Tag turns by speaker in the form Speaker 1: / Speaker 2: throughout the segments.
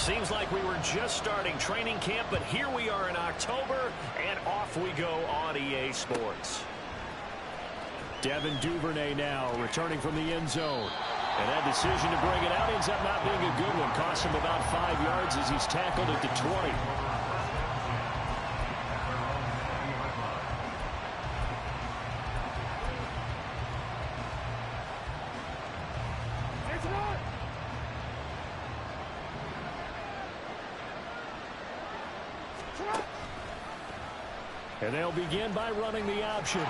Speaker 1: Seems like we were just starting training camp, but here we are in October, and off we go on EA Sports.
Speaker 2: Devin Duvernay now returning from the end zone. And that decision to bring it out ends up not being a good one. Costs him about 5 yards as he's tackled at the 20. And they'll begin by running the option.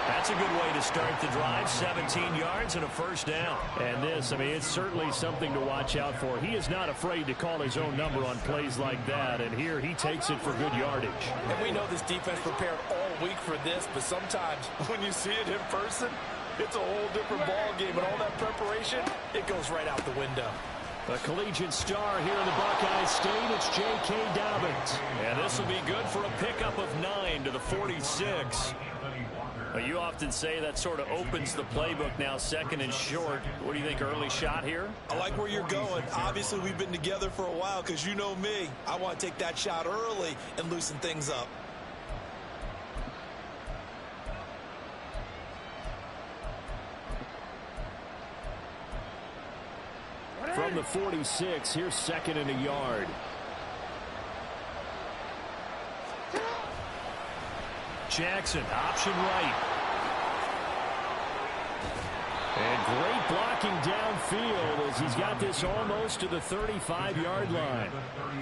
Speaker 1: That's a good way to start the drive. 17 yards and a first down.
Speaker 2: And this, I mean, it's certainly something to watch out for. He is not afraid to call his own number on plays like that. And here he takes it for good yardage.
Speaker 3: And we know this defense prepared all week for this, but sometimes when you see it in person, it's a whole different ball game. And all that preparation, it goes right out the window.
Speaker 2: A collegiate star here in the Buckeye State, it's J.K. Dobbins.
Speaker 1: And this will be good for a pickup of 9 to the 46. You often say that sort of opens the playbook now, second and short. What do you think, early shot here?
Speaker 3: I like where you're going. Obviously, we've been together for a while because you know me. I want to take that shot early and loosen things up.
Speaker 2: From the 46, here's second and a yard. Jackson, option right. And great blocking downfield as he's got this almost to the 35-yard line.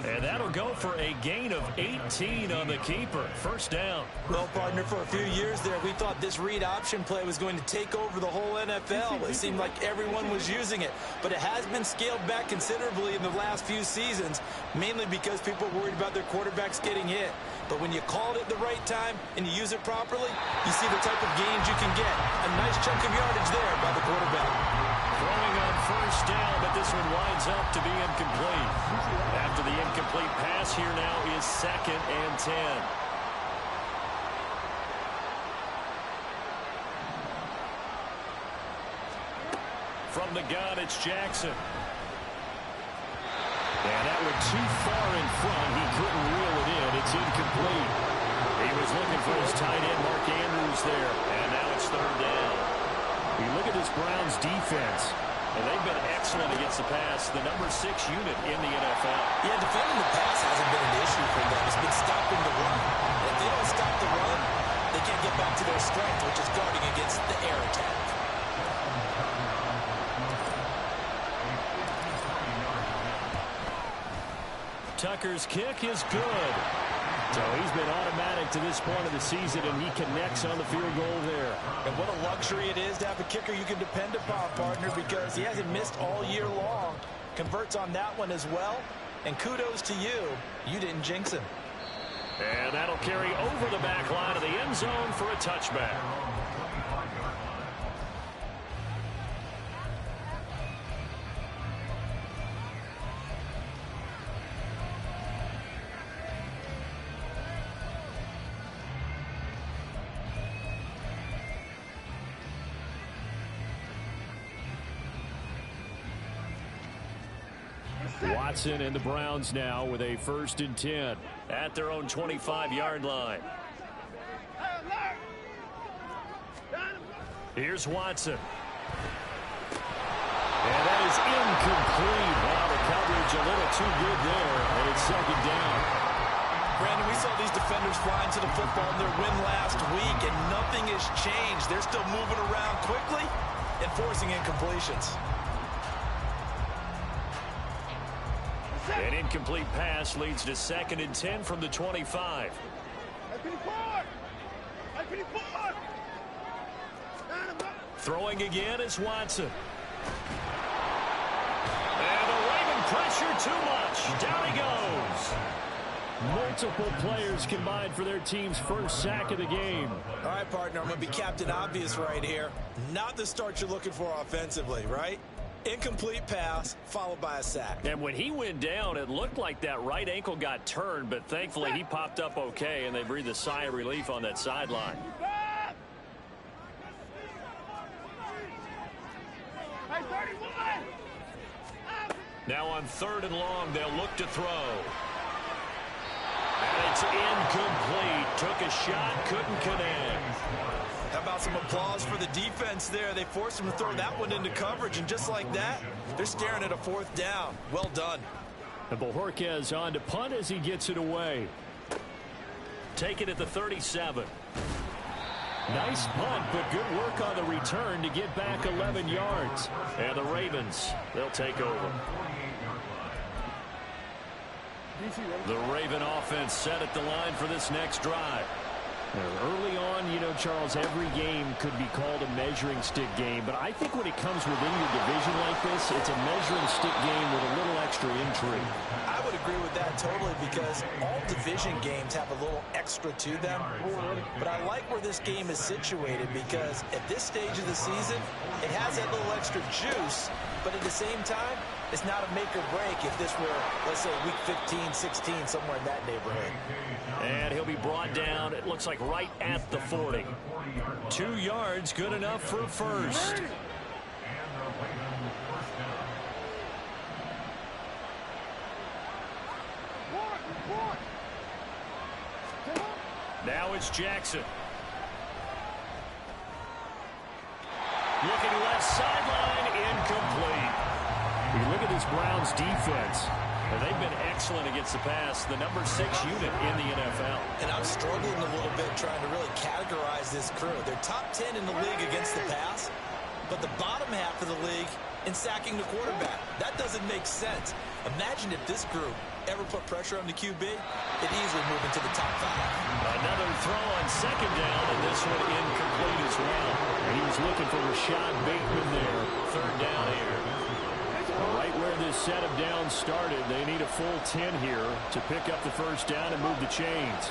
Speaker 1: And that'll go for a gain of 18 on the keeper. First down.
Speaker 3: Well, partner, for a few years there, we thought this read option play was going to take over the whole NFL. It seemed like everyone was using it. But it has been scaled back considerably in the last few seasons, mainly because people are worried about their quarterbacks getting hit. But when you call it at the right time and you use it properly, you see the type of gains you can get. A nice chunk of yardage there by the quarterback.
Speaker 1: Throwing on first down, but this one winds up to be incomplete. After the incomplete pass, here now is second and 10. From the gun, it's Jackson.
Speaker 2: And that went too far in front. He couldn't reel it in. It's incomplete. He was looking for his tight end, Mark Andrews, there.
Speaker 1: And now it's third down.
Speaker 2: You look at this Browns defense.
Speaker 1: And they've been excellent against the pass. The number 6 unit in the NFL.
Speaker 3: Yeah, defending the pass hasn't been an issue for them. It's been stopping the run. If they don't stop the run, they can't get back to their strength, which is guarding against the air attack.
Speaker 1: Tucker's kick is good.
Speaker 2: So he's been automatic to this point of the season, and he connects on the field goal there.
Speaker 3: And what a luxury it is to have a kicker you can depend upon, partner, because he hasn't missed all year long. Converts on that one as well. And kudos to you. You didn't jinx him.
Speaker 1: And that'll carry over the back line of the end zone for a touchback.
Speaker 2: Watson and the Browns now with a 1st and 10
Speaker 1: at their own 25-yard line. Here's Watson.
Speaker 2: And that is incomplete. Wow, the coverage a little too good there, and it's second down.
Speaker 3: Brandon, we saw these defenders flying to the football in their win last week, and nothing has changed. They're still moving around quickly and forcing incompletions.
Speaker 1: An incomplete pass leads to 2nd and 10 from the 25. Throwing again is Watson. And the Raven pressure too much. Down he goes.
Speaker 2: Multiple players combined for their team's first sack of the game.
Speaker 3: All right, partner, I'm going to be Captain Obvious right here. Not the start you're looking for offensively, right? Incomplete pass, followed by a sack.
Speaker 1: And when he went down, it looked like that right ankle got turned, but thankfully he popped up okay, and they breathed a sigh of relief on that sideline. Now on 3rd and long, they'll look to throw. And it's incomplete. Took a shot, couldn't connect.
Speaker 3: How about some applause for the defense there? They forced him to throw that one into coverage, and just like that, they're staring at a 4th down. Well done.
Speaker 2: And Bojorquez on to punt as he gets it away.
Speaker 1: Take it at the 37.
Speaker 2: Nice punt, but good work on the return to get back 11 yards.
Speaker 1: And the Ravens, they'll take over. The Raven offense set at the line for this next drive.
Speaker 2: Early on, you know, Charles, every game could be called a measuring stick game, but I think when it comes within your division like this, it's a measuring stick game with a little extra intrigue.
Speaker 3: I would agree with that totally, because all division games have a little extra to them. But I like where this game is situated, because at this stage of the season, it has that little extra juice, but at the same time, it's not a make or break if this were, let's say, week 15, 16, somewhere in that neighborhood.
Speaker 1: And he'll be brought down, it looks like right at the 40. 2 yards, good enough for a first. Now it's Jackson. Looking left sideline, incomplete.
Speaker 2: You look at this Browns defense.
Speaker 1: And they've been excellent against the pass, the number 6 unit in the NFL.
Speaker 3: And I'm struggling a little bit trying to really categorize this crew. They're top 10 in the league against the pass, but the bottom half of the league in sacking the quarterback. That doesn't make sense. Imagine if this group ever put pressure on the QB, it'd easily move into the top 5.
Speaker 1: Another throw on 2nd down, and this one incomplete as well.
Speaker 2: And he was looking for Rashad Bateman there.
Speaker 1: 3rd down here.
Speaker 2: Right where this set of downs started, they need a full 10 here to pick up the 1st down and move the chains.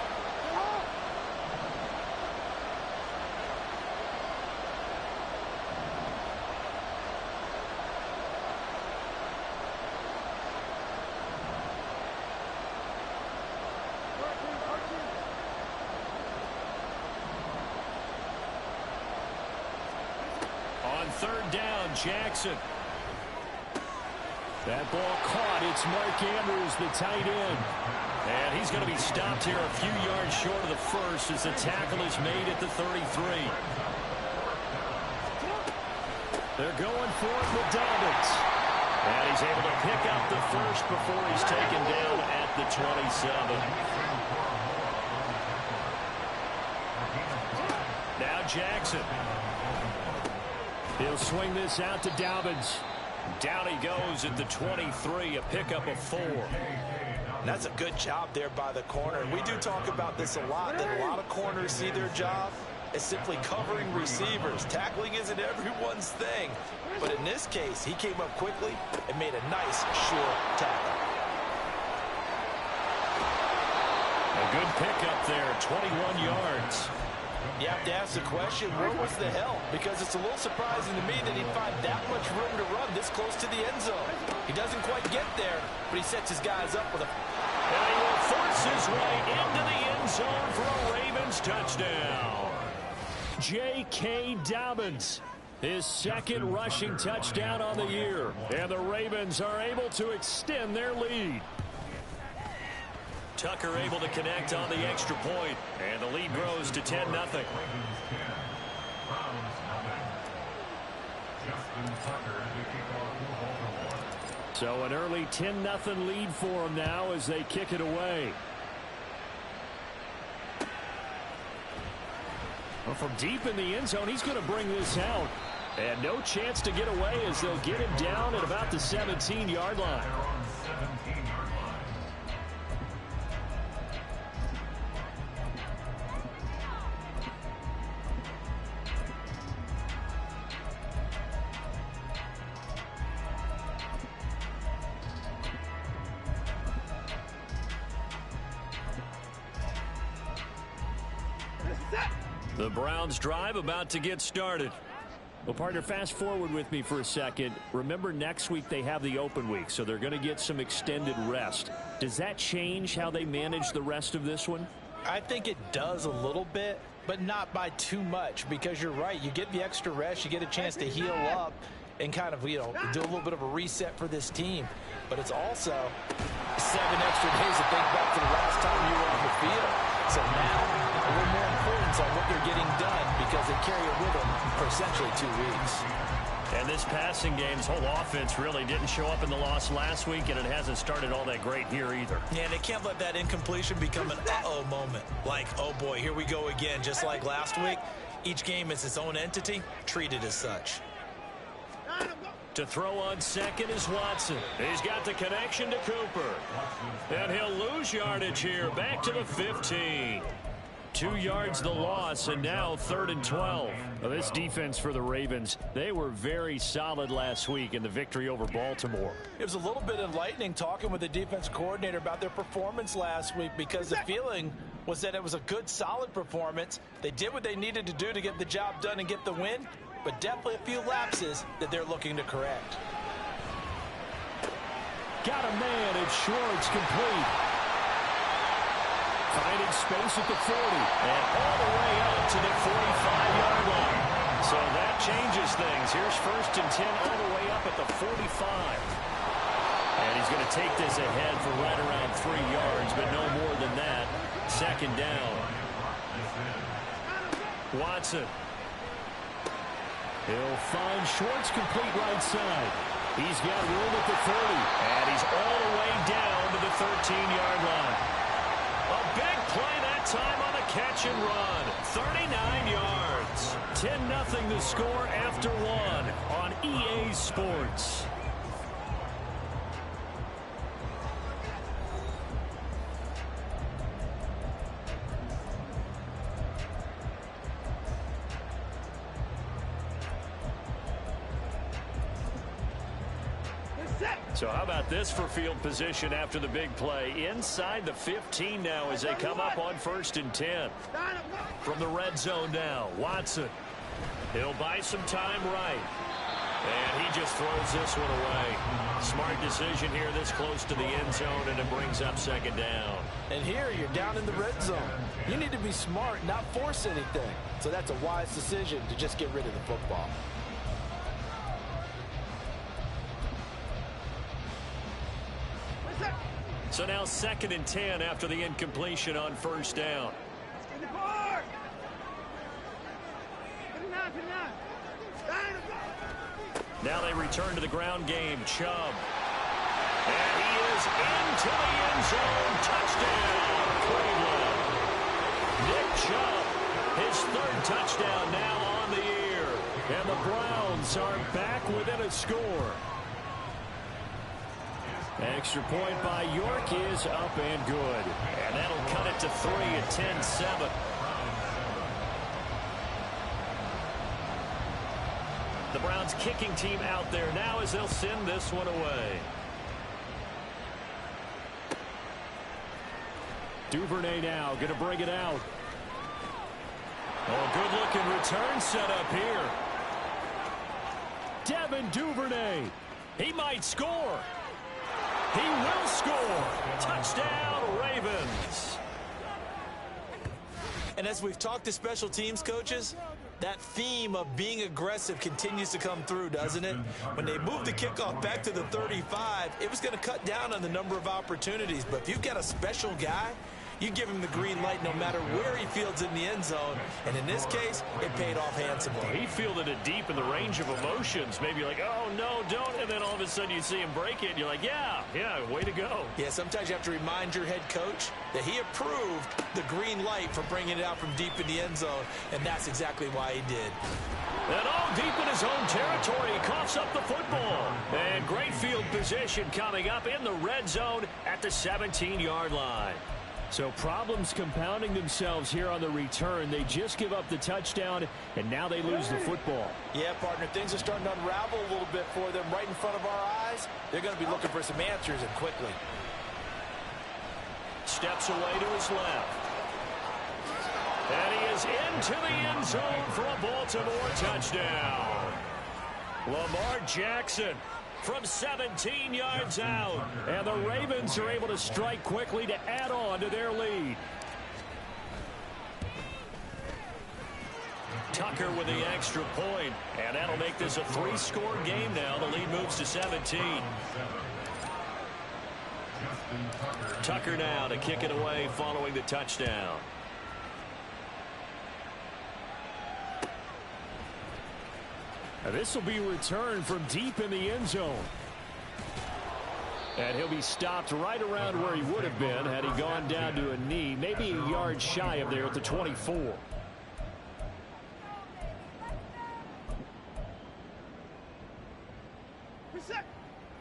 Speaker 1: On 3rd down, Jackson.
Speaker 2: That ball caught. It's Mark Andrews, the tight end.
Speaker 1: And he's going to be stopped here a few yards short of the first as the tackle is made at the 33.
Speaker 2: They're going for it with Dobbins.
Speaker 1: And he's able to pick up the first before he's taken down at the 27. Now Jackson.
Speaker 2: He'll swing this out to Dobbins.
Speaker 1: Down he goes at the 23, a pickup of 4.
Speaker 3: That's a good job there by the corner. And we do talk about this a lot, that a lot of corners see their job as simply covering receivers. Tackling isn't everyone's thing. But in this case, he came up quickly and made a nice, short tackle.
Speaker 1: A good pickup there, 21 yards.
Speaker 3: You have to ask the question, where was the help? Because it's a little surprising to me that he'd find that much room to run this close to the end zone. He doesn't quite get there, but he sets his guys up with a...
Speaker 1: And he will force his way into the end zone for a Ravens touchdown.
Speaker 2: J.K. Dobbins, his 2nd rushing touchdown on the year. And the Ravens are able to extend their lead.
Speaker 1: Tucker able to connect on the extra point, and the lead grows to 10-0.
Speaker 2: So an early 10-0 lead for them now as they kick it away. Well, from deep in the end zone, he's going to bring this out. And no chance to get away as they'll get him down at about the 17-yard line.
Speaker 1: The Browns drive about to get started.
Speaker 2: Well, partner, fast forward with me for a second. Remember, next week they have the open week, so they're going to get some extended rest. Does that change how they manage the rest of this one?
Speaker 3: I think it does a little bit, but not by too much, because you're right. You get the extra rest, you get a chance to heal up, and kind of, you know, do a little bit of a reset for this team. But it's also 7 extra days to think back to the last time you were on the field. So now, a little more importance on what they're getting done because they carry it with them for essentially 2 weeks.
Speaker 1: And this passing game's whole offense really didn't show up in the loss last week, and it hasn't started all that great here either.
Speaker 3: Yeah, they can't let that incompletion become an uh-oh moment. Like, oh boy, here we go again, just like last week. Each game is its own entity, treated as such.
Speaker 1: To throw on second is Watson. He's got the connection to Cooper. And he'll lose yardage here, back to the 15. 2 yards the loss, and now 3rd and 12. Well, this defense for the Ravens, they were very solid last week in the victory over Baltimore.
Speaker 3: It was a little bit enlightening talking with the defense coordinator about their performance last week because the feeling was that it was a good, solid performance. They did what they needed to do to get the job done and get the win, but definitely a few lapses that they're looking to correct.
Speaker 2: Got a man at Schwartz, complete. Finding space at the 40.
Speaker 1: And all the way up to the 45-yard line. So that changes things. Here's 1st and 10 all the way up at the 45. And he's going to take this ahead for right around 3 yards, but no more than that. 2nd down. Watson.
Speaker 2: He'll find Schwartz, complete right side. He's got room at the 30.
Speaker 1: And he's all the way down to the 13-yard line. A big play that time on the catch and run. 39 yards. 10-0 the score after 1 on EA Sports. So how about this for field position after the big play? Inside the 15 now as they come up on 1st and 10. From the red zone now, Watson. He'll buy some time right. And he just throws this one away. Smart decision here this close to the end zone, and it brings up 2nd down.
Speaker 3: And here you're down in the red zone. You need to be smart, not force anything. So that's a wise decision to just get rid of the football.
Speaker 1: So now 2nd and 10 after the incompletion on 1st down. Now they return to the ground game. Chubb. And he is into the end zone. Touchdown, Cleveland. Nick Chubb, his 3rd touchdown now on the year. And the Browns are back within a score.
Speaker 2: Extra point by York is up and good.
Speaker 1: And that'll cut it to 3 at 10-7. The Browns kicking team out there now as they'll send this one away.
Speaker 2: Duvernay now going to bring it out.
Speaker 1: Oh, good-looking return set up here.
Speaker 2: Devin Duvernay.
Speaker 1: He might score. He will score. Touchdown, Ravens.
Speaker 3: And as we've talked to special teams coaches, that theme of being aggressive continues to come through, doesn't it? When they moved the kickoff back to the 35, it was going to cut down on the number of opportunities. But if you've got a special guy, you give him the green light no matter where he fields in the end zone. And in this case, it paid off handsomely.
Speaker 1: He fielded it deep in the range of emotions. Maybe you're like, oh, no, don't. And then all of a sudden you see him break it. And you're like, yeah, way to go.
Speaker 3: Yeah, sometimes you have to remind your head coach that he approved the green light for bringing it out from deep in the end zone. And that's exactly why he did.
Speaker 1: And all deep in his own territory, he coughs up the football. And great field position coming up in the red zone at the 17-yard line.
Speaker 2: So problems compounding themselves here on the return. They just give up the touchdown, and now they lose the football.
Speaker 3: Yeah, partner, things are starting to unravel a little bit for them right in front of our eyes. They're going to be looking for some answers, and quickly.
Speaker 1: Steps away to his left. And he is into the end zone for a Baltimore touchdown. Lamar Jackson from 17 yards out. And the Ravens are able to strike quickly to add on to their lead. Tucker with the extra point, and that'll make this a 3-score game now. The lead moves to 17. Tucker now to kick it away following the touchdown.
Speaker 2: This will be returned from deep in the end zone. And he'll be stopped right around where he would have been had he gone down to a knee, maybe a yard shy of there at the 24.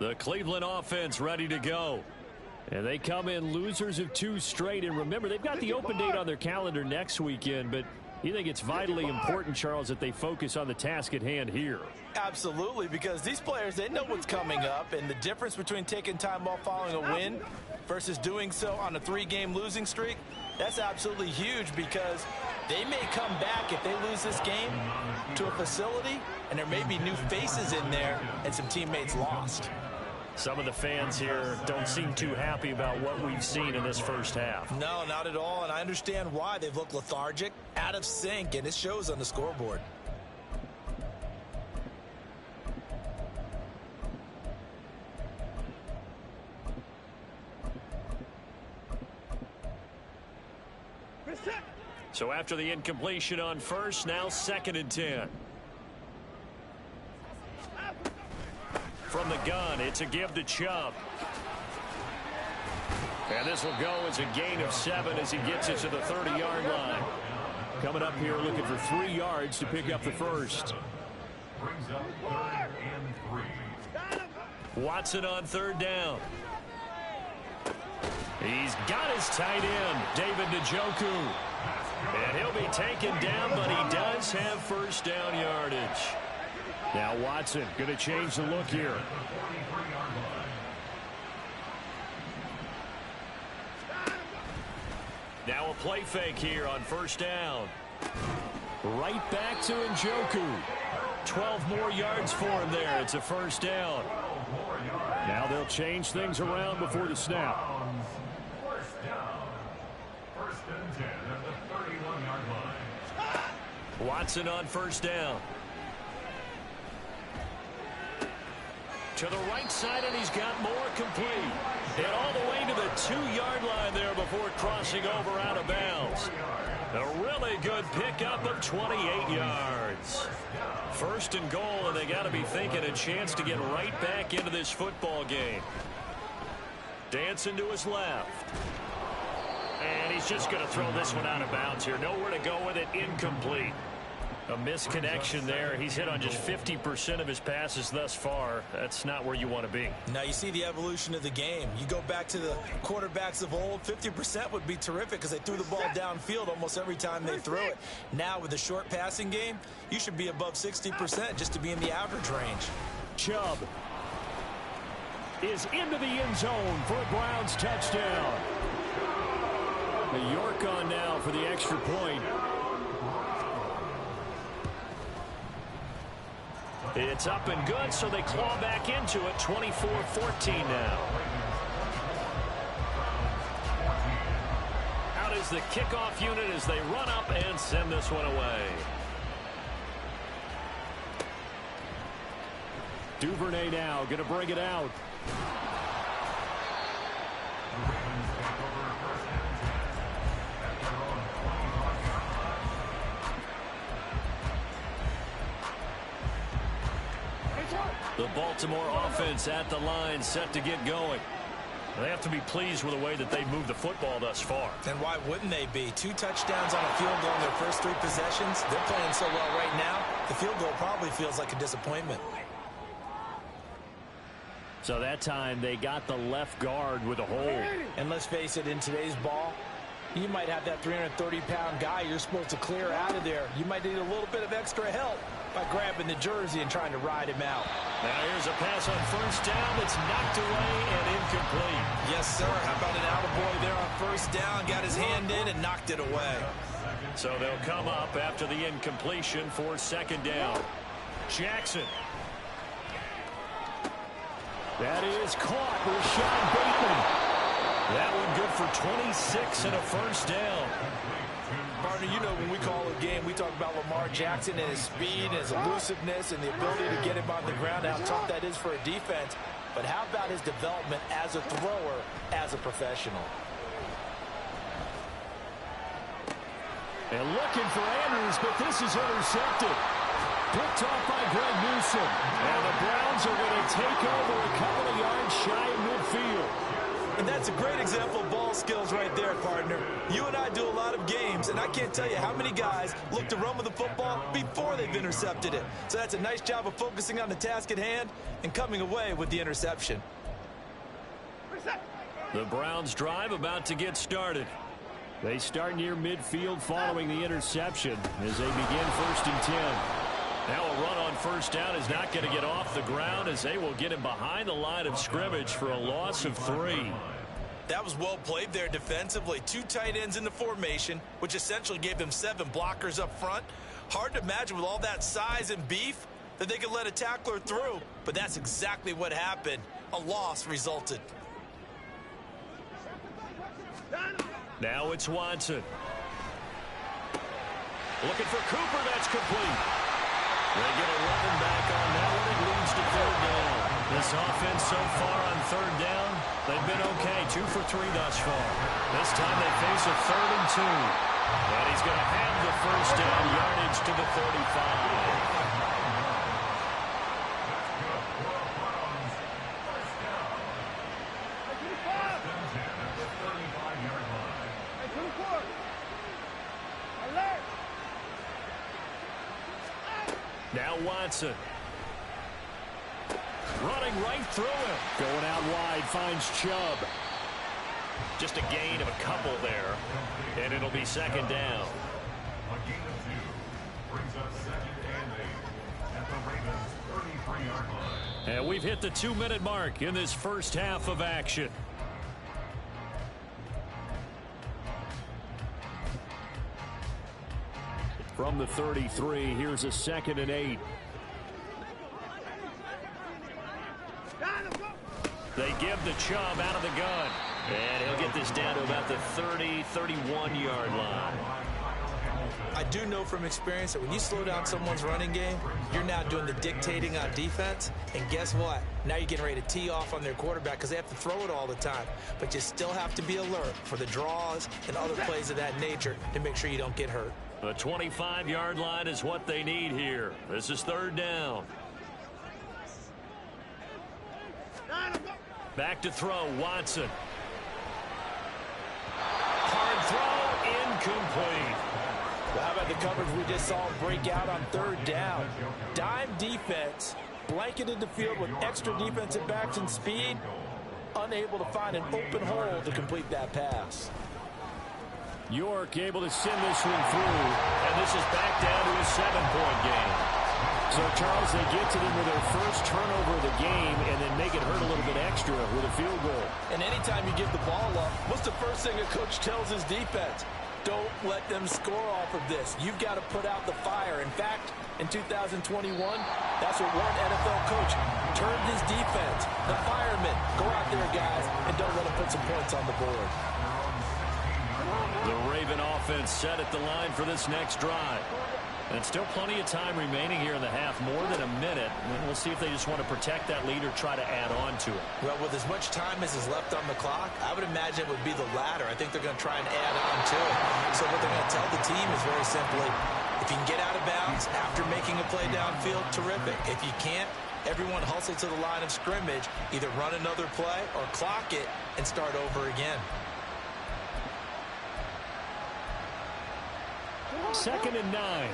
Speaker 1: The Cleveland offense ready to go.
Speaker 2: And they come in losers of 2 straight. And remember, they've got the open date on their calendar next weekend, but you think it's vitally important, Charles, that they focus on the task at hand here?
Speaker 3: Absolutely, because these players, they know what's coming up, and the difference between taking time off following a win versus doing so on a 3-game losing streak, that's absolutely huge, because they may come back if they lose this game to a facility, and there may be new faces in there and some teammates lost.
Speaker 1: Some of the fans here don't seem too happy about what we've seen in this first half.
Speaker 3: No, not at all, and I understand why. They've looked lethargic, out of sync, and it shows on the scoreboard.
Speaker 1: So after the incompletion on first, now 2nd and 10. From the gun, it's a give to Chubb. And this will go as a gain of 7 as he gets it to the 30-yard line.
Speaker 2: Coming up here looking for 3 yards to pick up the first.
Speaker 4: Brings up 3rd and 3.
Speaker 1: Watson on 3rd down. He's got his tight end, David Njoku. And he'll be taken down, but he does have first down yardage.
Speaker 2: Now Watson going to change the look here.
Speaker 1: Now a play fake here on 1st down.
Speaker 2: Right back to Njoku.
Speaker 1: 12 more yards for him there. It's a 1st down.
Speaker 2: Now they'll change things around before the snap.
Speaker 4: 1st and 10 at the 31-yard line.
Speaker 1: Watson on 1st down. To the right side, and he's got more complete. And all the way to the 2-yard line there before crossing over out of bounds. A really good pickup of 28 yards. 1st and goal, and they got to be thinking a chance to get right back into this football game. Dancing to his left. And he's just going to throw this one out of bounds here. Nowhere to go with it. Incomplete. A misconnection there. He's hit on just 50% of his passes thus far. That's not where you want to be.
Speaker 3: Now you see the evolution of the game. You go back to the quarterbacks of old, 50% would be terrific because they threw the ball downfield almost every time they threw it. Now with the short passing game, you should be above 60% just to be in the average range.
Speaker 2: Chubb is into the end zone for a Browns touchdown. The York on now for the extra point.
Speaker 1: It's up and good, so they claw back into it. 24-14 now. Out is the kickoff unit as they run up and send this one away.
Speaker 2: Duvernay now going to bring it out.
Speaker 1: The Baltimore offense at the line, set to get going. They have to be pleased with the way that they've moved the football thus far.
Speaker 3: And why wouldn't they be? 2 touchdowns on a field goal in their first 3 possessions. They're playing so well right now, the field goal probably feels like a disappointment.
Speaker 2: So that time they got the left guard with a hold.
Speaker 3: And let's face it, in today's ball, you might have that 330-pound guy you're supposed to clear out of there. You might need a little bit of extra help by grabbing the jersey and trying to ride him out.
Speaker 1: Now here's a pass on 1st down that's knocked away and incomplete.
Speaker 3: Yes, sir. How about an attaboy there on 1st down? Got his hand in and knocked it away.
Speaker 1: So they'll come up after the incompletion for 2nd down. Jackson.
Speaker 2: That is caught with Sean Bateman.
Speaker 1: That one good for 26 and a 1st down.
Speaker 3: Partner, you know when we call a game, we talk about Lamar Jackson and his speed and his elusiveness and the ability to get him on the ground, how tough that is for a defense. But how about his development as a thrower, as a professional?
Speaker 2: And looking for Andrews, but this is intercepted. Picked off by Greg Newsome. And the Browns are going to take over a couple of yards shy of midfield.
Speaker 3: And that's a great example of ball skills right there, partner. You and I do a lot of games, and I can't tell you how many guys look to run with the football before they've intercepted it. So that's a nice job of focusing on the task at hand and coming away with the interception.
Speaker 1: The Browns drive about to get started.
Speaker 2: They start near midfield following the interception as they begin 1st and 10.
Speaker 1: Now a run on first down is not going to get off the ground as they will get him behind the line of scrimmage for a loss of 3.
Speaker 3: That was well played there defensively. 2 tight ends in the formation, which essentially gave them 7 blockers up front. Hard to imagine with all that size and beef that they could let a tackler through, but that's exactly what happened. A loss resulted.
Speaker 1: Now it's Watson. Looking for Cooper, that's complete. They get 11 back on that one. It leads to 3rd down. This offense so far on 3rd down, they've been okay. 2 for 3 thus far. This time they face a 3rd and 2. And he's going to have the first down, yardage to the 35. Now Watson. Running right through him.
Speaker 2: Going out wide, finds Chubb.
Speaker 1: Just a gain of a couple there. And it'll be 2nd down.
Speaker 4: A gain of 2 brings up 2nd and 8 at the Ravens' 33-yard line.
Speaker 1: And we've hit the 2-minute mark in this first half of action.
Speaker 2: From the 33, here's a 2nd and 8.
Speaker 1: They give the Chubb out of the gun. And he'll get this down to about the 30, 31-yard line.
Speaker 3: I do know from experience that when you slow down someone's running game, you're now doing the dictating on defense. And guess what? Now you're getting ready to tee off on their quarterback because they have to throw it all the time. But you still have to be alert for the draws and other plays of that nature to make sure you don't get hurt.
Speaker 1: The 25-yard line is what they need here. This is 3rd down. Back to throw, Watson. Hard throw, incomplete.
Speaker 3: Well, how about the coverage we just saw break out on 3rd down? Dime defense, blanketed the field with extra defensive backs and speed, unable to find an open hole to complete that pass.
Speaker 2: York able to send this one through.
Speaker 1: And this is back down to a 7-point game.
Speaker 2: So, Charles, they get to them with their first turnover of the game and then make it hurt a little bit extra with a field goal.
Speaker 3: And anytime you give the ball up, what's the first thing a coach tells his defense? Don't let them score off of this. You've got to put out the fire. In fact, in 2021, that's what one NFL coach turned his defense. The firemen, go out there, guys, and don't let them put some points on the board.
Speaker 1: The Raven offense set at the line for this next drive. And still plenty of time remaining here in the half, more than a minute. And we'll see if they just want to protect that lead or try to add on to it.
Speaker 3: Well, with as much time as is left on the clock, I would imagine it would be the latter. I think they're going to try and add on to it. So what they're going to tell the team is very simply, if you can get out of bounds after making a play downfield, terrific. If you can't, everyone hustle to the line of scrimmage, either run another play or clock it and start over again.
Speaker 2: 2nd and 9.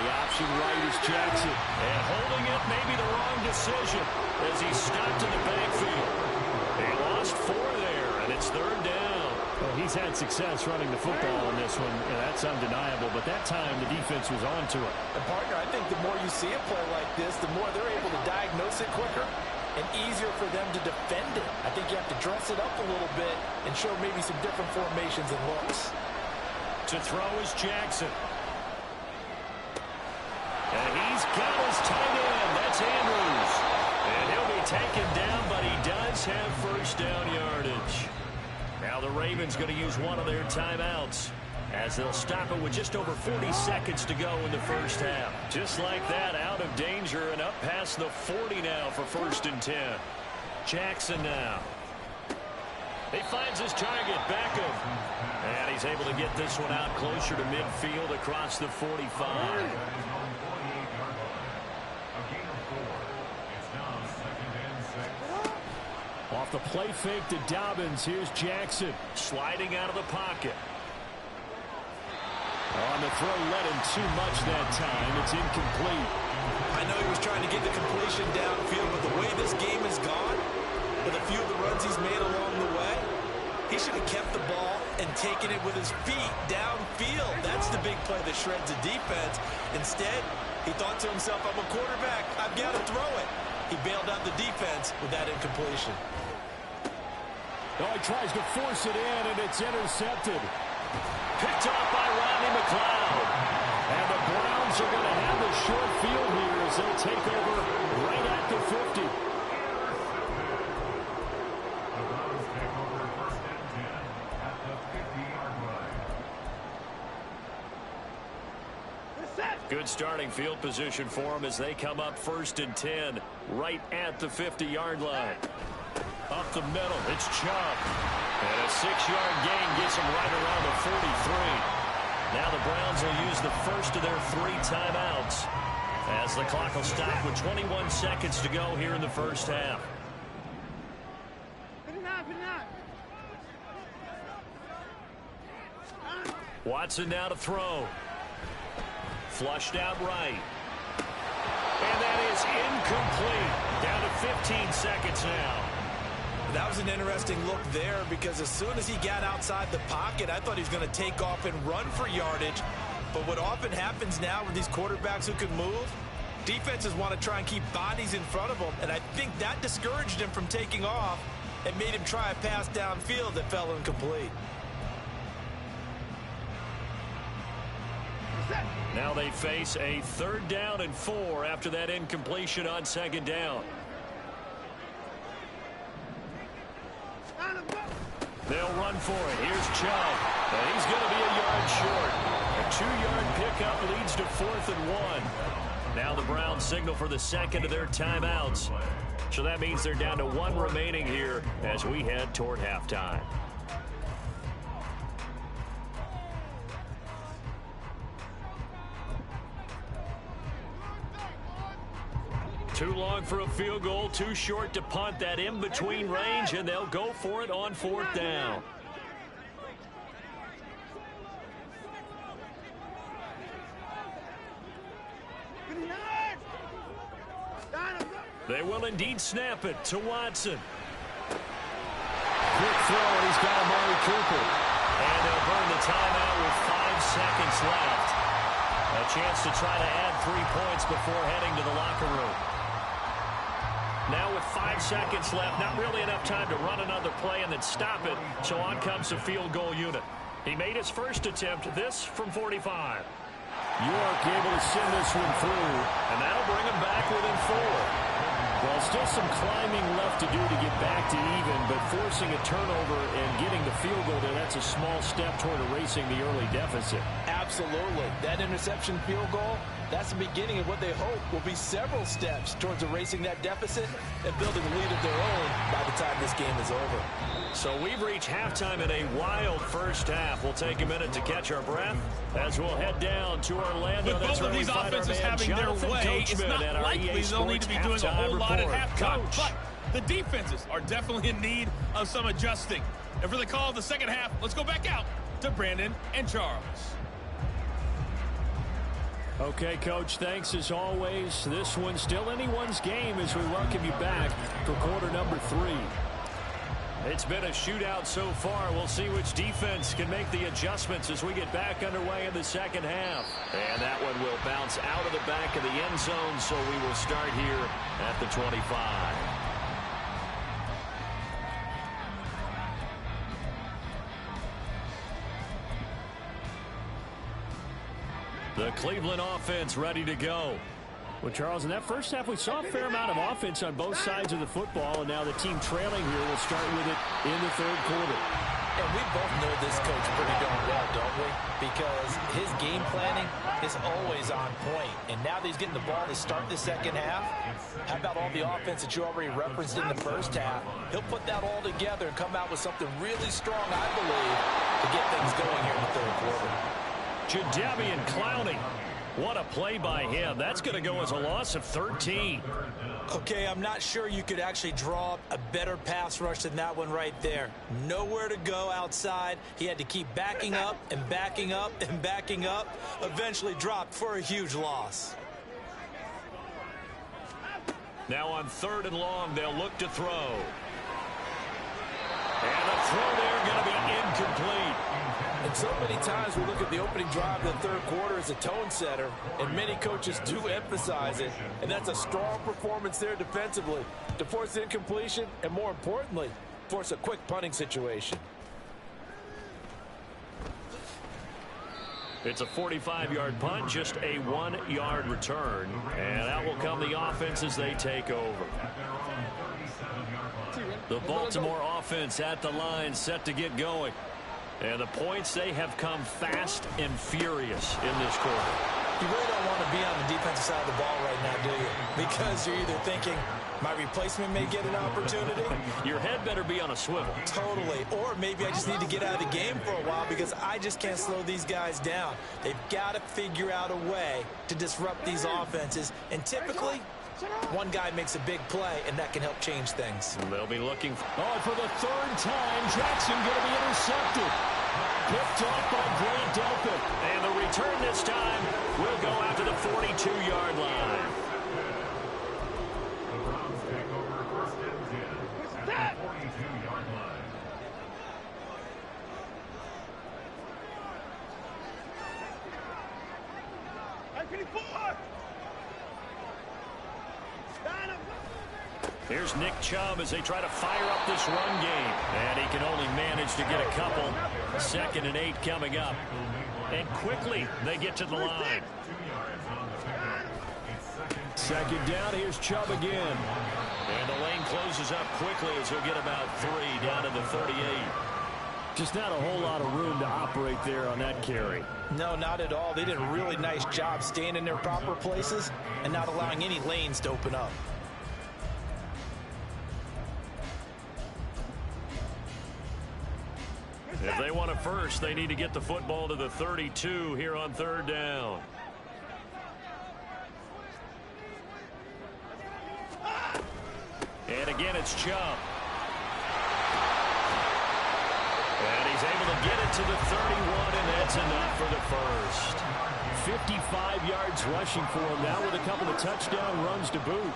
Speaker 2: Option right is Jackson.
Speaker 1: And holding it may be the wrong decision as he's stopped in the backfield. He lost 4 there, and it's 3rd down.
Speaker 2: Well, he's had success running the football in this one, and that's undeniable. But that time, the defense was on to it.
Speaker 3: And, partner, I think the more you see a play like this, the more they're able to diagnose it quicker and easier for them to defend it. I think you have to dress it up a little bit and show maybe some different formations and looks.
Speaker 1: To throw is Jackson. And he's got his tight end. That's Andrews. And he'll be taken down, but he does have first down yardage. Now the Ravens going to use one of their timeouts, as they'll stop it with just over 40 seconds to go in the first half. Just like that, out of danger and up past the 40 now for first and 10. Jackson now. He finds his target, Beckham. And he's able to get this one out closer to midfield across the 45.
Speaker 2: Off the play fake to Dobbins, here's Jackson.
Speaker 1: Sliding out of the pocket.
Speaker 2: On the throw, led him too much that time. It's incomplete.
Speaker 3: I know he was trying to get the completion downfield, but the way this game has gone, with a few of the runs he's made along the way, he should have kept the ball and taken it with his feet downfield. That's the big play that shreds the defense. Instead, he thought to himself, I'm a quarterback, I've got to throw it. He bailed out the defense with that incompletion.
Speaker 2: Oh, he tries to force it in, and it's intercepted.
Speaker 1: Picked off by Rodney McLeod.
Speaker 2: And the Browns are going to have a short field here as they take over right at the 50.
Speaker 4: The Browns take over first and 10 at the 50-yard line.
Speaker 1: Good starting field position for them as they come up first and 10 right at the 50-yard line. Up the middle, it's Chubb. And a 6-yard gain gets him right around the 43. Now the Browns will use the first of their 3 timeouts as the clock will stop with 21 seconds to go here in the first half. Watson now to throw. Flushed out right. And that is incomplete. Down to 15 seconds now.
Speaker 3: That was an interesting look there because as soon as he got outside the pocket, I thought he was going to take off and run for yardage. But what often happens now with these quarterbacks who can move, defenses want to try and keep bodies in front of them. And I think that discouraged him from taking off and made him try a pass downfield that fell incomplete.
Speaker 1: Now they face a 3rd down and 4 after that incompletion on 2nd down. They'll run for it. Here's Chubb. And he's going to be a yard short. A 2-yard pickup leads to 4th and 1. Now the Browns signal for the second of their timeouts. So that means they're down to 1 remaining here as we head toward halftime. Too long for a field goal, too short to punt. That in-between range, and they'll go for it on 4th down. They will indeed snap it to Watson.
Speaker 2: Quick throw, and he's got Amari Cooper.
Speaker 1: And they'll burn the timeout with 5 seconds left. A chance to try to add 3 points before heading to the locker room. Now with 5 seconds left, not really enough time to run another play and then stop it, so on comes the field goal unit. He made his first attempt, this from 45.
Speaker 2: York able to send this one through.
Speaker 1: And that'll bring him back within 4.
Speaker 2: Well, still some climbing left to do to get back to even, but forcing a turnover and getting the field goal there, that's a small step toward erasing the early deficit.
Speaker 3: Absolutely. That interception field goal, that's the beginning of what they hope will be several steps towards erasing that deficit and building a lead of their own by the time this game is over.
Speaker 1: So we've reached halftime in a wild first half. We'll take a minute to catch our breath as we'll head down to Orlando.
Speaker 5: With both of these offenses having their way, it's not likely they'll need to be doing a whole lot at halftime. But the defenses are definitely in need of some adjusting. And for the call of the second half, let's go back out to Brandon and Charles.
Speaker 2: Okay, Coach, thanks as always. This one's still anyone's game as we welcome you back for quarter number 3.
Speaker 1: It's been a shootout so far. We'll see which defense can make the adjustments as we get back underway in the second half. And that one will bounce out of the back of the end zone, so we will start here at the 25. The Cleveland offense ready to go.
Speaker 2: Well, Charles, in that first half, we saw a fair amount of offense on both sides of the football, and now the team trailing here will start with it in the third quarter.
Speaker 3: And we both know this coach pretty darn well, don't we? Because his game planning is always on point. And now that he's getting the ball to start the second half, how about all the offense that you already referenced in the first half? He'll put that all together and come out with something really strong, I believe, to get things going here in the third quarter.
Speaker 1: Jadeveon Clowney. What a play by him. That's going to go as a loss of 13.
Speaker 3: Okay, I'm not sure you could actually draw up a better pass rush than that one right there. Nowhere to go outside. He had to keep backing up and backing up and backing up. Eventually dropped for a huge loss.
Speaker 1: Now on 3rd and long, they'll look to throw. And the throw there going to be incomplete.
Speaker 3: And so many times we look at the opening drive of the third quarter as a tone setter, and many coaches do emphasize it, and that's a strong performance there defensively to force incompletion and, more importantly, force a quick punting situation.
Speaker 1: It's a 45-yard punt, just a 1-yard return, and out will come the offense as they take over. The Baltimore offense at the line, set to get going. And the points, they have come fast and furious in this quarter.
Speaker 3: You really don't want to be on the defensive side of the ball right now, do you? Because you're either thinking, my replacement may get an opportunity.
Speaker 1: Your head better be on a swivel.
Speaker 3: Totally. Or maybe I just need to get out of the game for a while because I just can't slow these guys down. They've got to figure out a way to disrupt these offenses. And typically, one guy makes a big play, and that can help change things.
Speaker 1: They'll be looking
Speaker 2: for the third time. Jackson going to be intercepted. Picked off by Grant Delpit.
Speaker 1: And the return this time will go out to the 42-yard line.
Speaker 4: The Browns take over 1st and 10 at the 42-yard line.
Speaker 1: Here's Nick Chubb as they try to fire up this run game. And he can only manage to get a couple. 2nd and 8 coming up. And quickly they get to the line.
Speaker 2: 2nd down, here's Chubb again.
Speaker 1: And the lane closes up quickly as he'll get about 3 down to the 38.
Speaker 2: Just not a whole lot of room to operate there on that carry.
Speaker 3: No, not at all. They did a really nice job staying in their proper places and not allowing any lanes to open up.
Speaker 1: If they want a first, they need to get the football to the 32 here on 3rd down. And again, it's Chubb. And he's able to get it to the 31, and that's enough for the first.
Speaker 2: 55 yards rushing for him now with a couple of touchdown runs to boot.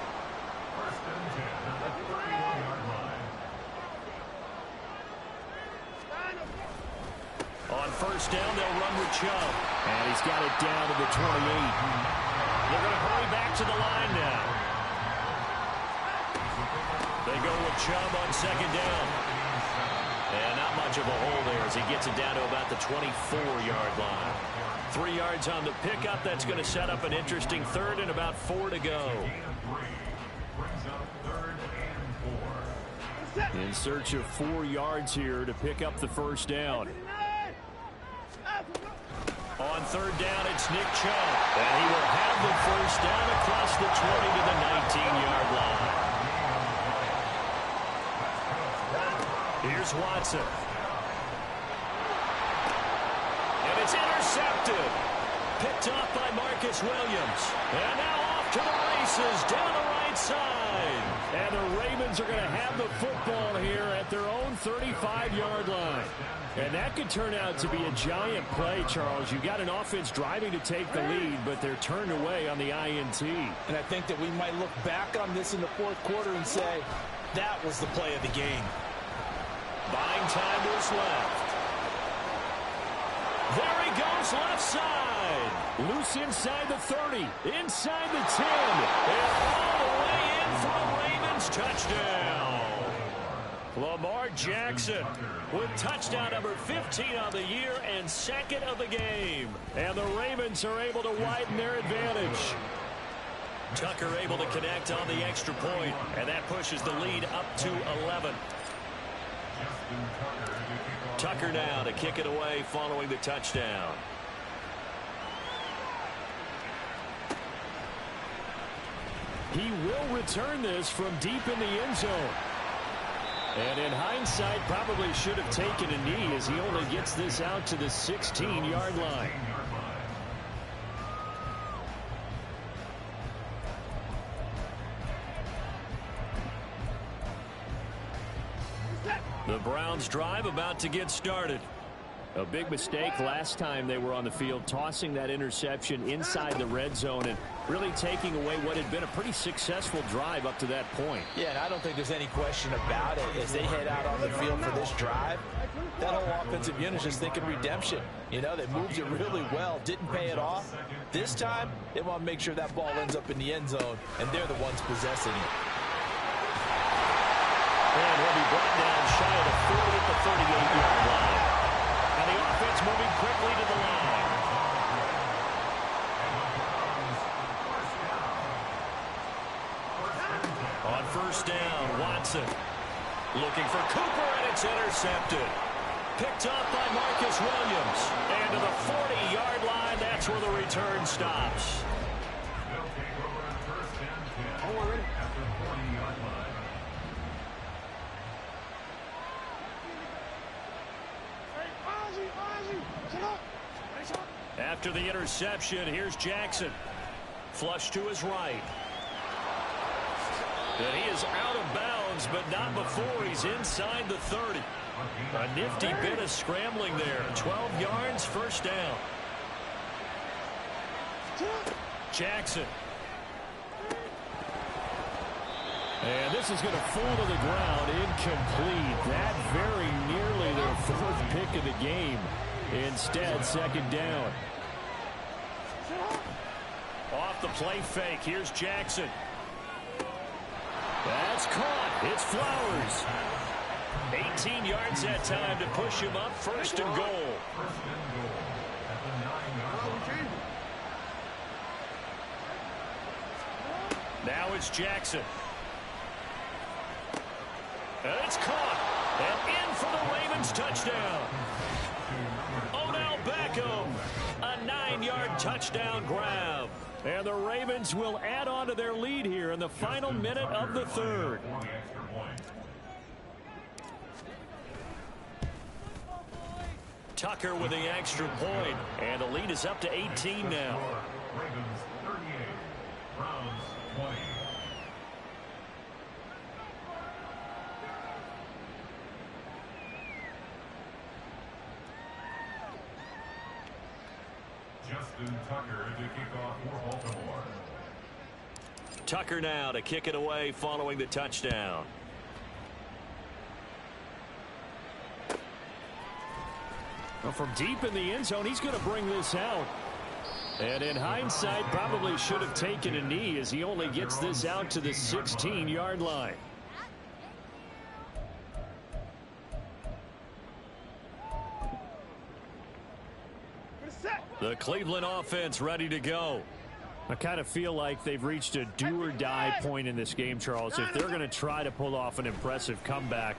Speaker 1: On 1st down, they'll run with Chubb.
Speaker 2: And he's got it down to the 28.
Speaker 1: They're going to hurry back to the line now. They go with Chubb on 2nd down. And not much of a hole there as he gets it down to about the 24-yard line. 3 yards on the pickup. That's going to set up an interesting 3rd and about 4 to go.
Speaker 2: In search of 4 yards here to pick up the 1st down.
Speaker 1: On 3rd down, it's Nick Chubb. And he will have the 1st down across the 20 to the 19-yard line. Here's Watson. And it's intercepted. Picked off by Marcus Williams. And now off to the races down the right side.
Speaker 2: And the Ravens are going to have the football here at their own 35-yard line. And that could turn out to be a giant play, Charles. You've got an offense driving to take the lead, but they're turned away on the INT.
Speaker 3: And I think that we might look back on this in the 4th quarter and say, that was the play of the game.
Speaker 1: Buying time was left. There he goes left side.
Speaker 2: Loose inside the 30, inside the 10.
Speaker 1: And all the way in for a Ravens touchdown. Lamar Jackson with touchdown number 15 on the year and 2nd of the game.
Speaker 2: And the Ravens are able to widen their advantage.
Speaker 1: Tucker able to connect on the extra point, and that pushes the lead up to 11. Tucker now to kick it away following the touchdown.
Speaker 2: He will return this from deep in the end zone. And in hindsight, probably should have taken a knee as he only gets this out to the 16-yard line.
Speaker 1: The Browns drive about to get started.
Speaker 2: A big mistake last time they were on the field, tossing that interception inside the red zone and really taking away what had been a pretty successful drive up to that point.
Speaker 3: Yeah, and I don't think there's any question about it. As they head out on the field for this drive, that whole offensive unit is just thinking redemption. You know, they moved it really well, didn't pay it off. This time, they want to make sure that ball ends up in the end zone, and they're the ones possessing it.
Speaker 1: And he'll be brought down shy of the 40 at the 38-yard line. And the offense moving quickly to the line. On first down, Watson looking for Cooper, and it's intercepted. Picked up by Marcus Williams. And to the 40-yard line, that's where the return stops. After the interception, here's Jackson. Flush to his right. And he is out of bounds, but not before he's inside the 30. A nifty bit of scrambling there. 12 yards, first down. Jackson.
Speaker 2: And this is going to fall to the ground, incomplete. That very nearly their fourth pick of the game. Instead, second down.
Speaker 1: Off the play fake, here's Jackson. That's caught. It's Flowers. 18 yards that time to push him up, first and goal. Now it's Jackson. And it's caught. And in for the Ravens touchdown. Odell Beckham. A 9-yard touchdown grab.
Speaker 2: And the Ravens will add on to their lead here in the final minute of the third.
Speaker 1: Tucker with the extra point. And the lead is up to 18 now.
Speaker 4: Ravens 38, Browns 20. Justin Tucker to kick off for Baltimore.
Speaker 1: Tucker now to kick it away following the touchdown.
Speaker 2: Well, from deep in the end zone, he's going to bring this out. And in hindsight, probably should have taken a knee as he only gets this out to the 16-yard line.
Speaker 1: The Cleveland offense ready to go.
Speaker 2: I kind of feel like they've reached a do-or-die point in this game, Charles. If they're going to try to pull off an impressive comeback,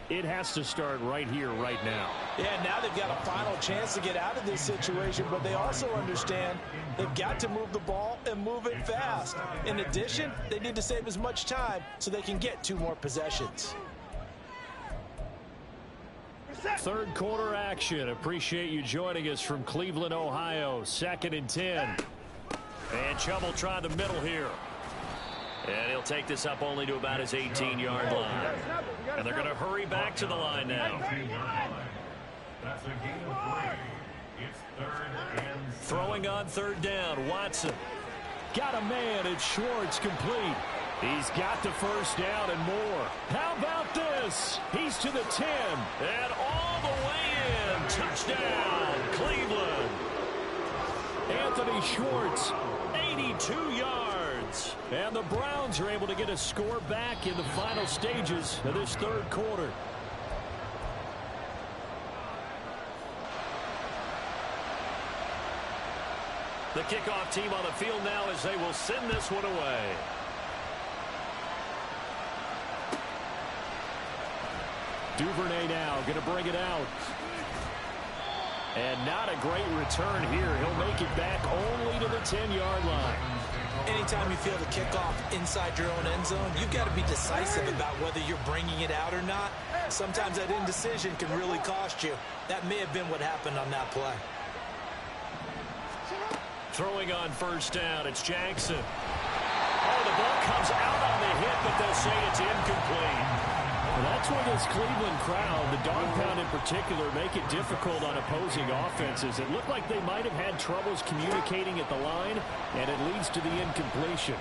Speaker 2: it has to start right here, right now.
Speaker 3: Yeah, now they've got a final chance to get out of this situation, but they also understand they've got to move the ball and move it fast. In addition, they need to save as much time so they can get 2 more possessions.
Speaker 2: Third quarter action. Appreciate you joining us from Cleveland, Ohio. 2nd and 10.
Speaker 1: And Chubb will try the middle here. And he'll take this up only to about his 18-yard line. And they're going to hurry back to the line now.
Speaker 4: That's a gain of 3. It's 3rd and 7.
Speaker 1: Throwing on 3rd down, Watson.
Speaker 2: Got a man, it's Schwartz, complete. He's got the first down and more. How about this? He's to the 10.
Speaker 1: And all the way in. Touchdown, Cleveland.
Speaker 2: Anthony Schwartz,
Speaker 1: 82 yards.
Speaker 2: And the Browns are able to get a score back in the final stages of this third quarter.
Speaker 1: The kickoff team on the field now as they will send this one away.
Speaker 2: Duvernay now going to bring it out. And not a great return here. He'll make it back only to the 10-yard line.
Speaker 3: Anytime you feel the kickoff inside your own end zone, you've got to be decisive about whether you're bringing it out or not. Sometimes that indecision can really cost you. That may have been what happened on that play.
Speaker 1: Throwing on first down, it's Jackson. Oh, the ball comes out on the hit, but they'll say it's incomplete.
Speaker 2: Well, that's where this Cleveland crowd, the dog pound in particular, make it difficult on opposing offenses. It looked like they might have had troubles communicating at the line, and it leads to the incompletion.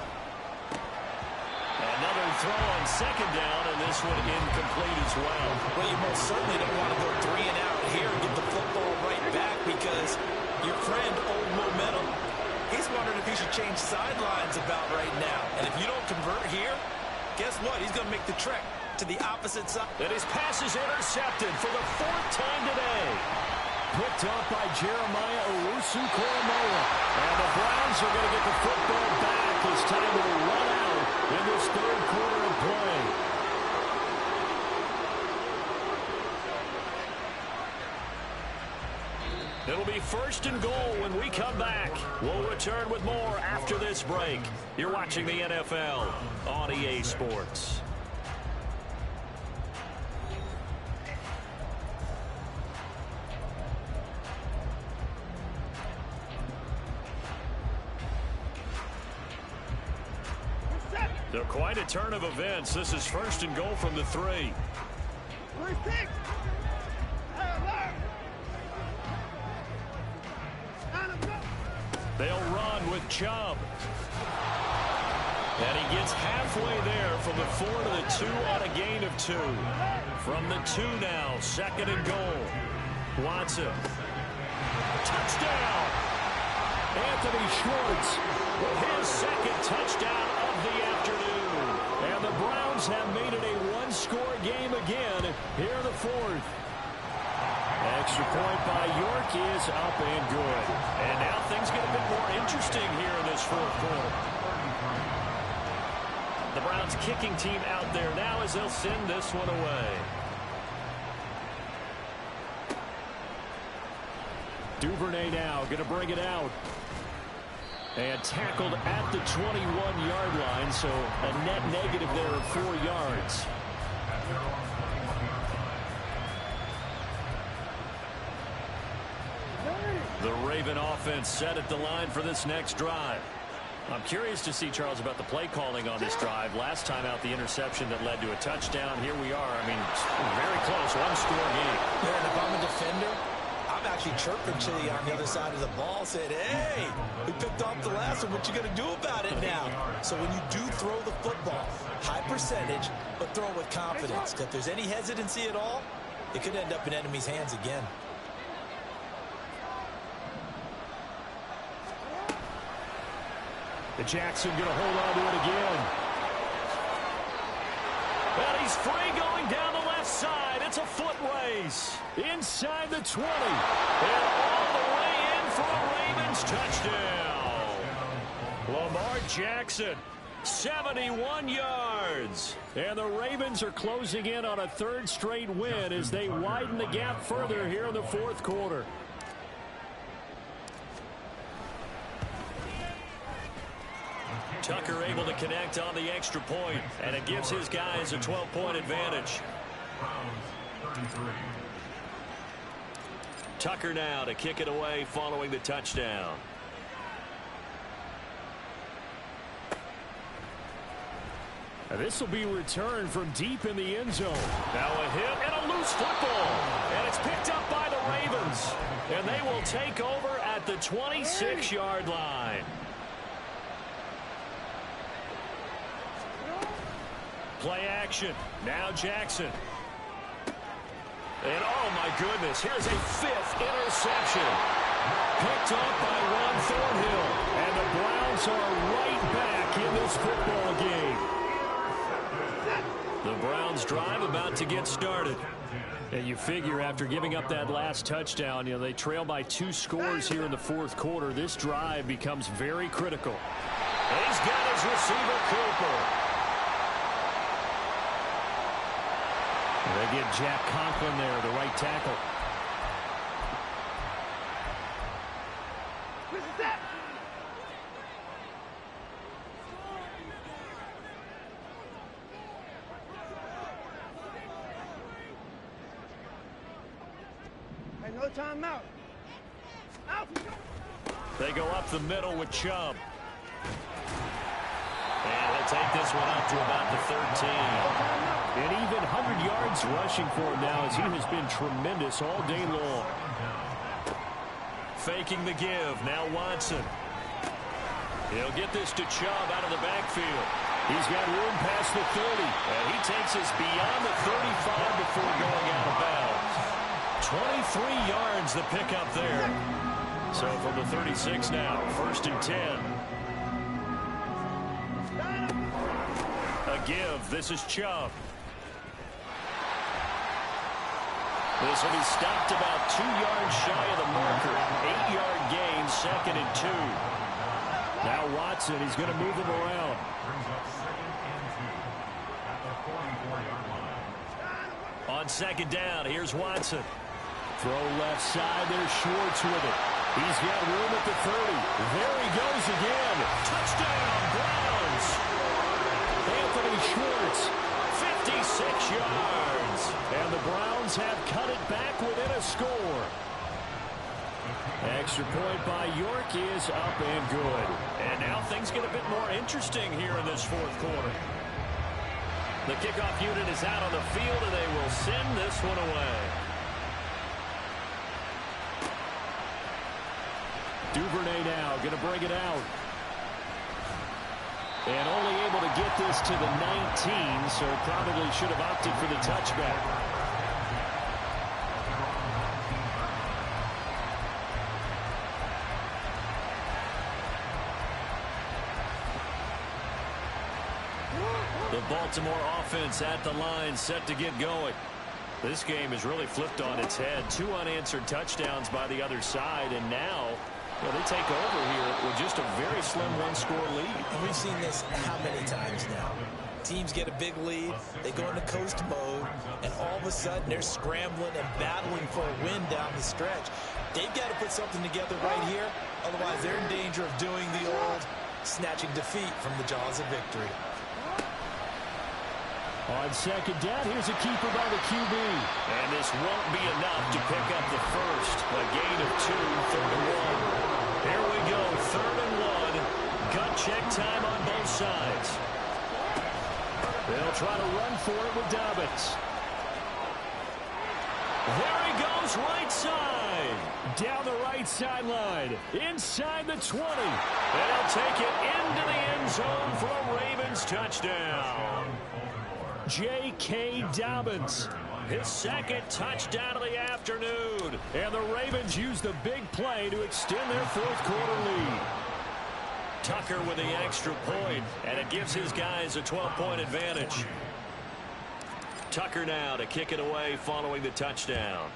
Speaker 1: Another throw on second down, and this one incomplete as well.
Speaker 3: Well, you most certainly don't want to go 3 and out here and get the football right back because your friend, Old Momentum, he's wondering if he should change sidelines about right now. And if you don't convert here, guess what? He's going to make the trek to the opposite side.
Speaker 1: And his pass is intercepted for the 4th time today.
Speaker 2: Picked up by Jeremiah Owusu-Koramoah. And the Browns are going to get the football back as time will run out in this 3rd quarter of play.
Speaker 1: It'll be 1st and goal when we come back. We'll return with more after this break. You're watching the NFL on EA Sports. They're quite a turn of events. This is 1st and goal from the 3. They'll run with Chubb. And he gets halfway there from the 4 to the 2 on a gain of 2. From the 2 now, 2nd and goal. Watson. Touchdown!
Speaker 2: Anthony Schwartz
Speaker 1: with his 2nd touchdown of the afternoon.
Speaker 2: And the Browns have made it a 1-score game again here in the 4th. Extra point by York is up and good.
Speaker 1: And now things get a bit more interesting here in this 4th quarter. The Browns kicking team out there now as they'll send this one away.
Speaker 2: Duvernay now going to bring it out. And tackled at the 21-yard line, so a net negative there of 4 yards.
Speaker 1: The Raven offense set at the line for this next drive. I'm curious to see, Charles, about the play calling on this drive. Last time out, the interception that led to a touchdown. Here we are. I mean, very close, 1-score game.
Speaker 3: Yeah, and if I'm a defender, I'm actually chirping to you on the other side of the ball, said, hey, we picked off the last one. What you going to do about it now? So when you do throw the football, high percentage, but throw it with confidence. If there's any hesitancy at all, it could end up in enemy's hands again.
Speaker 2: The Jackson going to hold on to it again.
Speaker 1: And he's free going down the left side. It's a foot race.
Speaker 2: Inside the 20.
Speaker 1: And all the way in for a Ravens touchdown. Lamar Jackson, 71 yards.
Speaker 2: And the Ravens are closing in on a 3rd straight win as they widen the gap further here in the 4th quarter.
Speaker 1: Tucker able to connect on the extra point, and it gives his guys a 12-point advantage. Tucker now to kick it away following the touchdown.
Speaker 2: And this will be returned from deep in the end zone.
Speaker 1: Now a hit and a loose football. And it's picked up by the Ravens. And they will take over at the 26-yard line. Play action. Now Jackson. And oh my goodness, here's a 5th interception. Picked up by Ron Thornhill. And the Browns are right back in this football game.
Speaker 2: The Browns drive about to get started. And you figure after giving up that last touchdown, you know, they trail by 2 scores here in the fourth quarter. This drive becomes very critical.
Speaker 1: He's got his receiver, Cooper.
Speaker 2: They get Jack Conklin there, the right tackle.
Speaker 6: No timeout. Out.
Speaker 1: They go up the middle with Chubb. And he'll take this one up to about the 13.
Speaker 2: And even 100 yards rushing for him now as he has been tremendous all day long.
Speaker 1: Faking the give. Now Watson. He'll get this to Chubb out of the backfield.
Speaker 2: He's got room past the 30.
Speaker 1: And he takes us beyond the 35 before going out of bounds. 23 yards the pickup there. So from the 36 now, 1st and 10. A give. This is Chubb. This will be stopped about 2 yards shy of the marker. 8-yard gain, 2nd and 2.
Speaker 2: Now Watson, he's going to move him around.
Speaker 1: On 2nd down, here's Watson.
Speaker 2: Throw left side, there's Schwartz with it. He's got room at the 30. There he goes again.
Speaker 1: Touchdown, Browns.
Speaker 2: Anthony Schwartz.
Speaker 1: 56 yards.
Speaker 2: And the Browns have cut it back within a score. Extra point by York is up and good.
Speaker 1: And now things get a bit more interesting here in this fourth quarter. The kickoff unit is out on the field, and they will send this one away.
Speaker 2: Duvernay now going to bring it out. And only able to get this to the 19, so probably should have opted for the touchback. The Baltimore offense at the line, set to get going. This game is really flipped on its head. 2 unanswered touchdowns by the other side, and now they take over here with just a very slim 1-score lead.
Speaker 3: And we've seen this how many times now? Teams get a big lead, they go into coast mode, and all of a sudden they're scrambling and battling for a win down the stretch. They've got to put something together right here, otherwise they're in danger of doing the old snatching defeat from the jaws of victory.
Speaker 2: On 2nd down, here's a keeper by the QB.
Speaker 1: And this won't be enough to pick up the first. A gain of 2, 3rd and 1. Here we go, 3rd and 1. Gut check time on both sides.
Speaker 2: They'll try to run for it with Dobbins.
Speaker 1: There he goes, right side.
Speaker 2: Down the right sideline, inside the 20.
Speaker 1: They'll take it into the end zone for a Ravens touchdown.
Speaker 2: J.K. Dobbins,
Speaker 1: his 2nd touchdown of the afternoon.
Speaker 2: And the Ravens use the big play to extend their fourth quarter lead.
Speaker 1: Tucker with the extra point, and it gives his guys a 12-point advantage. Tucker now to kick it away following the touchdown.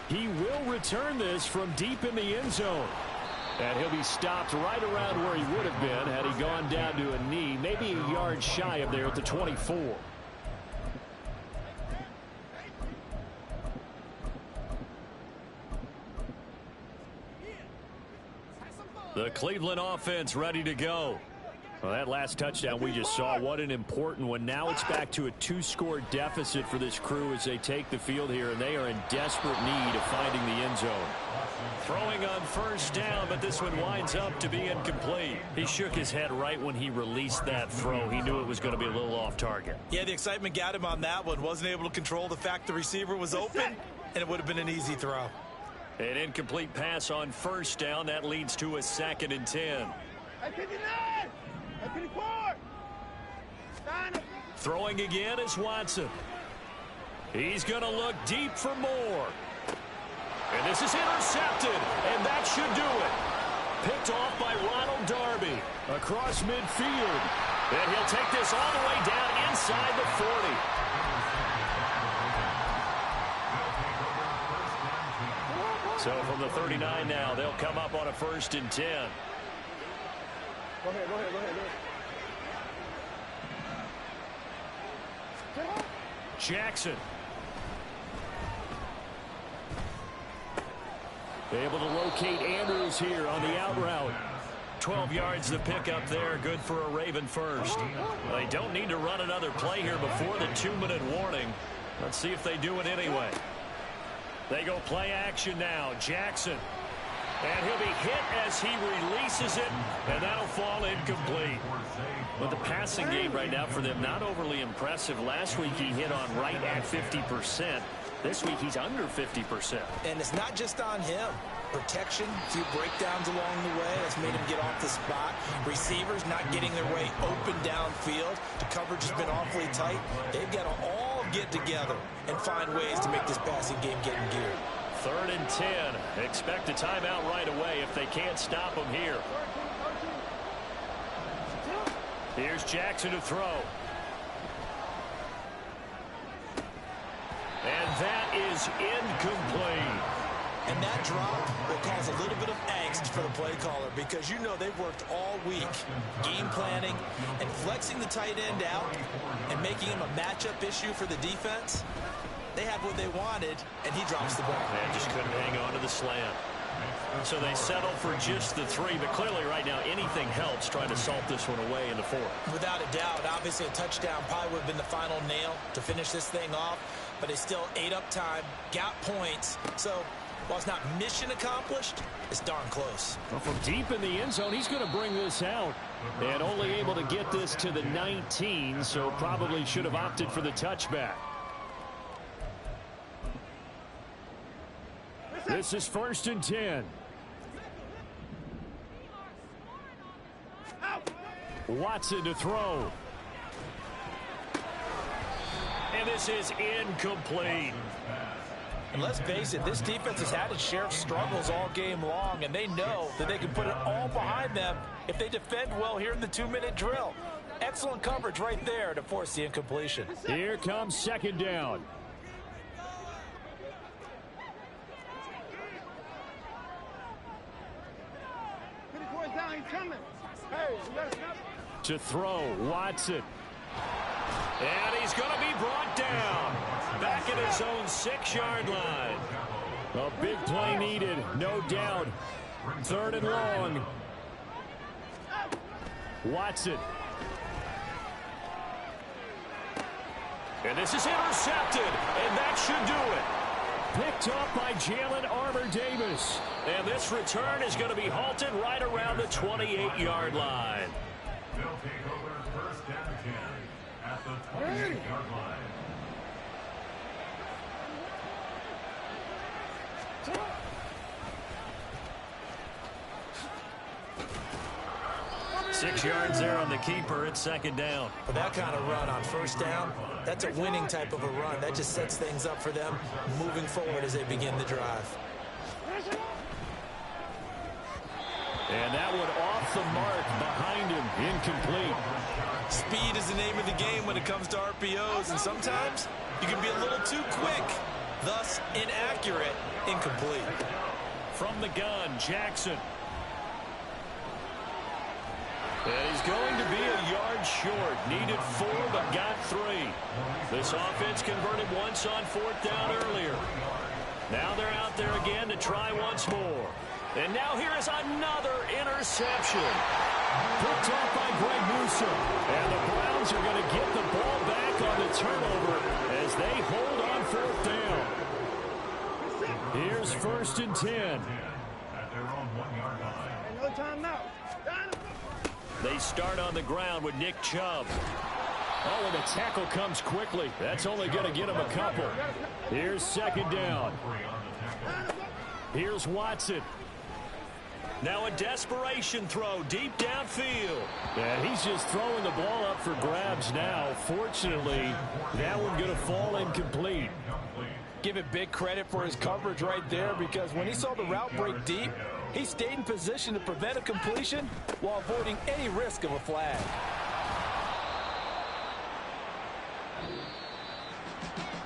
Speaker 2: He will return this from deep in the end zone. And he'll be stopped right around where he would have been had he gone down to a knee, maybe a yard shy of there at the 24.
Speaker 1: The Cleveland offense ready to go.
Speaker 2: Well, that last touchdown we just saw, what an important one. Now it's back to a 2-score deficit for this crew as they take the field here, and they are in desperate need of finding the end zone.
Speaker 1: Throwing on 1st down, but this one winds up to be incomplete. He shook his head right when he released that throw. He knew it was going to be a little off target.
Speaker 3: Yeah, the excitement got him on that one. Wasn't able to control the fact the receiver was open, and it would have been an easy throw.
Speaker 1: An incomplete pass on 1st down. That leads to a 2nd and 10. Throwing again is Watson. He's going to look deep for more. And this is intercepted, and that should do it. Picked off by Ronald Darby. Across midfield. And he'll take this all the way down inside the 40. So from the 39 now, they'll come up on a 1st and 10.
Speaker 6: Go ahead.
Speaker 1: Jackson. Able to locate Andrews here on the out route. 12 yards the pickup there. Good for a Raven first. They don't need to run another play here before the 2-minute warning. Let's see if they do it anyway. They go play action now. Jackson. And he'll be hit as he releases it, and that'll fall incomplete. But the passing game right now for them, not overly impressive. Last week he hit on right at 50%. This week he's under 50%.
Speaker 3: And it's not just on him. Protection, a few breakdowns along the way. That's made him get off the spot. Receivers not getting their way open downfield. The coverage has been awfully tight. They've got to all get together and find ways to make this passing game get in gear.
Speaker 1: 3rd and 10. Expect a timeout right away if they can't stop him here. Here's Jackson to throw. And that is incomplete.
Speaker 3: And that drop will cause a little bit of angst for the play caller because you know they've worked all week game planning and flexing the tight end out and making him a matchup issue for the defense. They had what they wanted, and he drops the ball.
Speaker 1: Man, just couldn't hang on to the slant. So they settle for just the 3, but clearly right now anything helps trying to salt this one away in the 4th.
Speaker 3: Without a doubt, obviously a touchdown probably would have been the final nail to finish this thing off, but they still ate up time, got points, so while it's not mission accomplished, it's darn close.
Speaker 2: Well, from deep in the end zone, he's going to bring this out. And only able to get this to the 19, so probably should have opted for the touchback. This is 1st and 10. Watson to throw.
Speaker 1: And this is incomplete.
Speaker 3: And let's face it, this defense has had its share of struggles all game long, and they know that they can put it all behind them if they defend well here in the 2-minute drill. Excellent coverage right there to force the incompletion.
Speaker 2: Here comes 2nd down. To throw, Watson.
Speaker 1: And he's going to be brought down. Back at his own 6-yard line.
Speaker 2: A big play needed, no doubt. 3rd and long. Watson.
Speaker 1: And this is intercepted. And that should do it.
Speaker 2: Picked up by Jalen Armour-Davis.
Speaker 1: And this return is going to be halted right around the 28-yard line.
Speaker 4: They'll take over 1st and 10 at the 28-yard line.
Speaker 1: Six yards there on the keeper. It's 2nd down.
Speaker 3: For that kind of run on 1st down, that's a winning type of a run. That just sets things up for them moving forward as they begin the drive.
Speaker 2: And that one off the mark behind him. Incomplete.
Speaker 3: Speed is the name of the game when it comes to RPOs, and sometimes you can be a little too quick, thus inaccurate, incomplete.
Speaker 1: From the gun, Jackson. And he's going to be a yard short. Needed 4, but got 3. This offense converted once on 4th down earlier. Now they're out there again to try once more. And now here is another interception.
Speaker 2: Picked off by Greg Newsome. And the Browns are going to get the ball back on the turnover as they hold on 4th down. Here's 1st and 10.
Speaker 4: At their own 1-yard line.
Speaker 6: No timeout.
Speaker 1: They start on the ground with Nick Chubb.
Speaker 2: Oh, and the tackle comes quickly. That's only going to get him a couple. Here's 2nd down. Here's Watson.
Speaker 1: Now a desperation throw deep downfield.
Speaker 2: And he's just throwing the ball up for grabs now. Fortunately, that one going to fall incomplete.
Speaker 3: Give it big credit for his coverage right there, because when he saw the route break deep, he stayed in position to prevent a completion while avoiding any risk of a flag.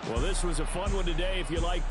Speaker 2: Well, this was a fun one today if you like